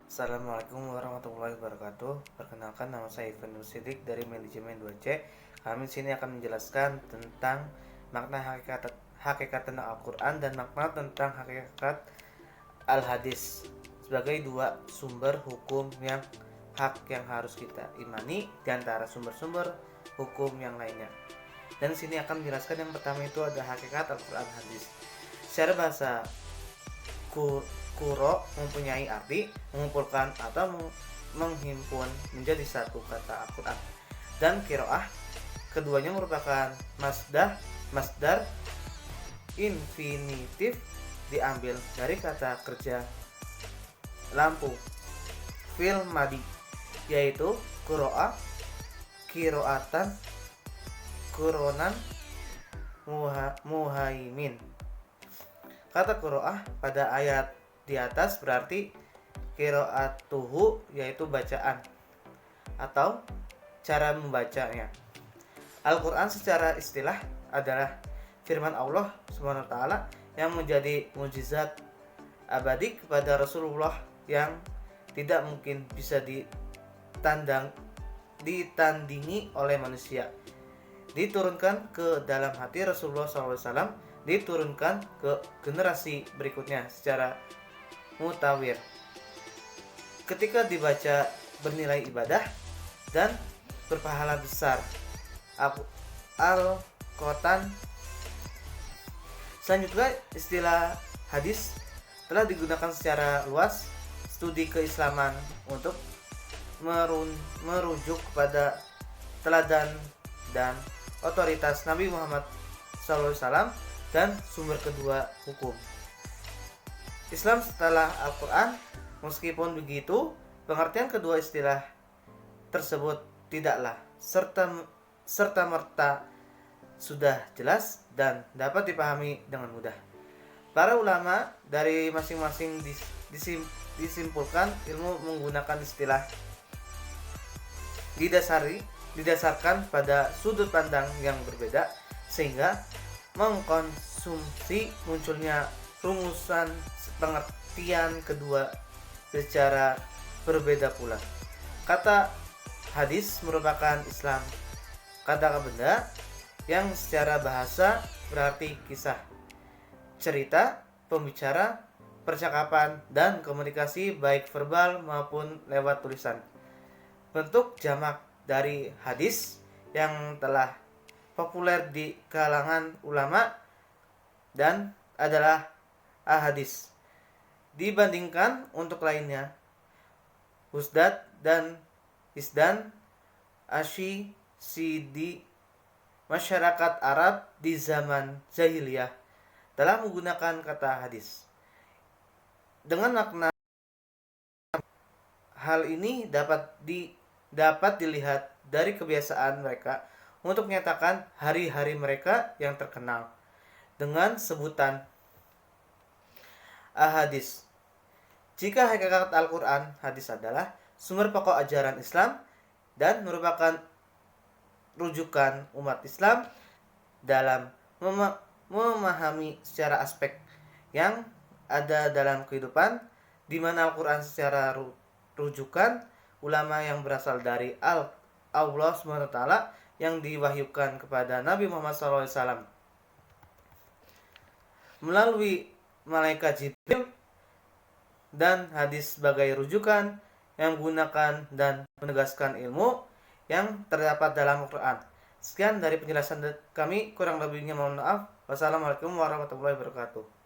Assalamualaikum warahmatullahi wabarakatuh. Perkenalkan, nama saya Ivan Nur Sidik dari Manajemen 2C. Kami di sini akan menjelaskan tentang makna hakikat tentang Al-Quran dan makna tentang hakikat Al-Hadis sebagai dua sumber hukum yang hak yang harus kita imani di antara sumber-sumber hukum yang lainnya. Dan di sini akan menjelaskan yang pertama itu ada hakikat Al-Quran Hadis. Secara bahasa kuro mempunyai arti mengumpulkan atau menghimpun menjadi satu kata Al-Quran, dan kiroah keduanya merupakan masdar infinitif diambil dari kata kerja lampu fil madi, yaitu kuroah, kiroatan, kuronan, muhaimin. Kata kuroah pada ayat di atas berarti kiroatuhu, yaitu bacaan atau cara membacanya. Al-Quran secara istilah adalah firman Allah SWT yang menjadi mukjizat abadi kepada Rasulullah yang tidak mungkin bisa ditandingi oleh manusia. Diturunkan ke dalam hati Rasulullah SAW, diturunkan ke generasi berikutnya secara mutawir. Ketika dibaca bernilai ibadah dan berpahala besar. Al-Quran. Selanjutnya, istilah hadis telah digunakan secara luas studi keislaman untuk merujuk kepada teladan dan otoritas Nabi Muhammad SAW dan sumber kedua hukum Islam setelah Al-Quran. Meskipun begitu, pengertian kedua istilah tersebut tidaklah serta-merta sudah jelas dan dapat dipahami dengan mudah. Para ulama dari masing-masing disimpulkan ilmu menggunakan istilah didasarkan pada sudut pandang yang berbeda, sehingga mengkonsumsi munculnya rumusan pengertian kedua secara berbeda pula. Kata hadis merupakan Islam, kata benda yang secara bahasa berarti kisah, cerita, pembicara, percakapan, dan komunikasi baik verbal maupun lewat tulisan. Bentuk jamak dari hadis yang telah populer di kalangan ulama dan adalah ahadis. Dibandingkan untuk lainnya, Husdad dan Hisdan, Asy, Sidi, masyarakat Arab di zaman jahiliyah telah menggunakan kata hadis. Dengan makna hal ini dapat dilihat dari kebiasaan mereka untuk menyatakan hari-hari mereka yang terkenal dengan sebutan ahadis. Jika hakikat Al-Quran hadis adalah sumber pokok ajaran Islam dan merupakan rujukan umat Islam dalam memahami secara aspek yang ada dalam kehidupan, di mana Al-Quran secara rujukan ulama yang berasal dari Allah SWT yang diwahyukan kepada Nabi Muhammad SAW melalui malaikat Jibril, dan hadis sebagai rujukan yang menggunakan dan menegaskan ilmu yang terdapat dalam Al-Quran. Sekian dari penjelasan kami, kurang lebihnya mohon maaf. Wassalamualaikum warahmatullahi wabarakatuh.